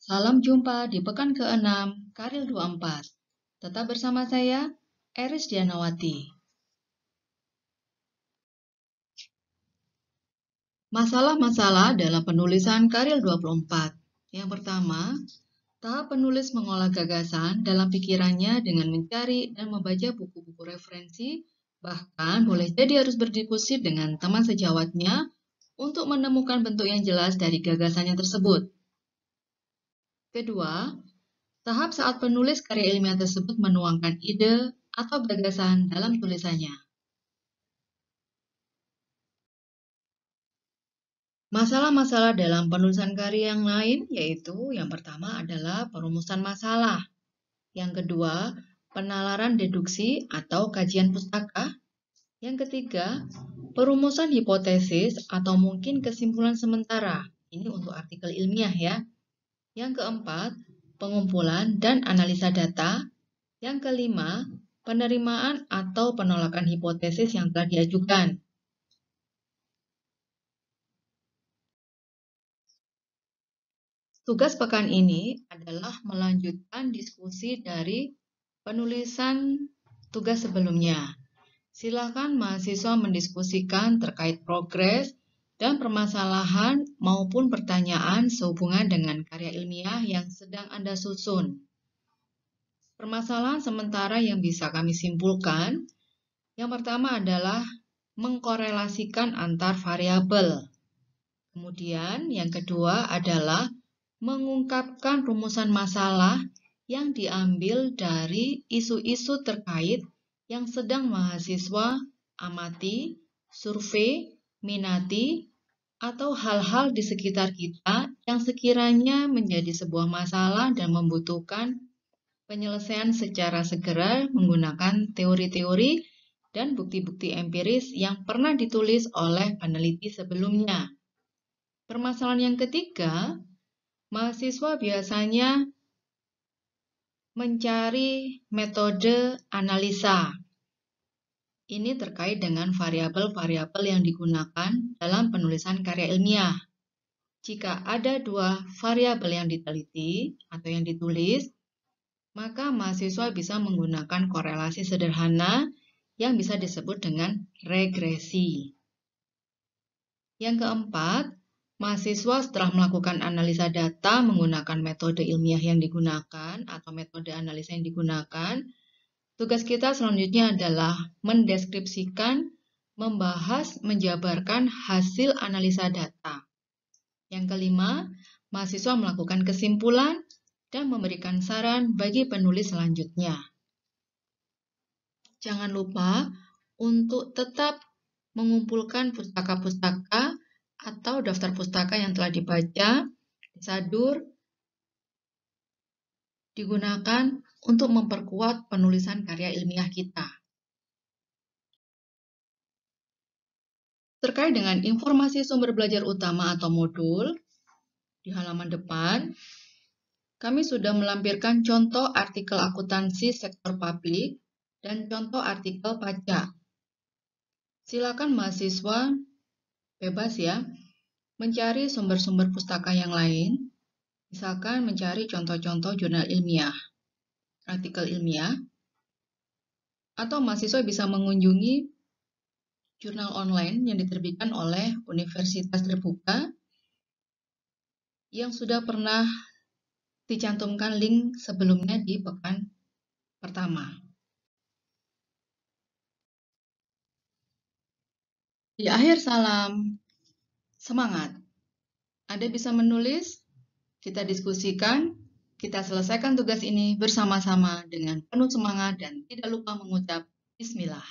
Salam jumpa di pekan ke-6 Karil 24. Tetap bersama saya, Eris Dianawati. Masalah-masalah dalam penulisan Karil 24. Yang pertama, tahap penulis mengolah gagasan dalam pikirannya dengan mencari dan membaca buku-buku referensi, bahkan boleh jadi harus berdiskusi dengan teman sejawatnya untuk menemukan bentuk yang jelas dari gagasannya tersebut. Kedua, tahap saat penulis karya ilmiah tersebut menuangkan ide atau gagasan dalam tulisannya. Masalah-masalah dalam penulisan karya yang lain yaitu yang pertama adalah perumusan masalah, yang kedua penalaran deduksi atau kajian pustaka, yang ketiga perumusan hipotesis atau mungkin kesimpulan sementara, ini untuk artikel ilmiah ya, yang keempat pengumpulan dan analisa data, yang kelima penerimaan atau penolakan hipotesis yang telah diajukan. Tugas pekan ini adalah melanjutkan diskusi dari penulisan tugas sebelumnya. Silakan mahasiswa mendiskusikan terkait progres dan permasalahan maupun pertanyaan sehubungan dengan karya ilmiah yang sedang Anda susun. Permasalahan sementara yang bisa kami simpulkan, yang pertama adalah mengkorelasikan antar variabel. Kemudian yang kedua adalah mengungkapkan rumusan masalah yang diambil dari isu-isu terkait yang sedang mahasiswa amati, survei, minati, atau hal-hal di sekitar kita yang sekiranya menjadi sebuah masalah dan membutuhkan penyelesaian secara segera menggunakan teori-teori dan bukti-bukti empiris yang pernah ditulis oleh peneliti sebelumnya. Permasalahan yang ketiga, mahasiswa biasanya mencari metode analisa. Ini terkait dengan variabel-variabel yang digunakan dalam penulisan karya ilmiah. Jika ada dua variabel yang diteliti atau yang ditulis, maka mahasiswa bisa menggunakan korelasi sederhana yang bisa disebut dengan regresi. Yang keempat, mahasiswa setelah melakukan analisa data menggunakan metode ilmiah yang digunakan atau metode analisa yang digunakan, tugas kita selanjutnya adalah mendeskripsikan, membahas, menjabarkan hasil analisa data. Yang kelima, mahasiswa melakukan kesimpulan dan memberikan saran bagi penulis selanjutnya. Jangan lupa untuk tetap mengumpulkan pustaka-pustaka atau daftar pustaka yang telah dibaca, disadur, digunakan untuk memperkuat penulisan karya ilmiah kita. Terkait dengan informasi sumber belajar utama atau modul, di halaman depan, kami sudah melampirkan contoh artikel akuntansi sektor publik dan contoh artikel pajak. Silakan mahasiswa bebas ya, mencari sumber-sumber pustaka yang lain, misalkan mencari contoh-contoh jurnal ilmiah, artikel ilmiah, atau mahasiswa bisa mengunjungi jurnal online yang diterbitkan oleh Universitas Terbuka yang sudah pernah dicantumkan link sebelumnya di pekan pertama. Di akhir salam, semangat! Anda bisa menulis, kita diskusikan, kita selesaikan tugas ini bersama-sama dengan penuh semangat dan tidak lupa mengucap Bismillah.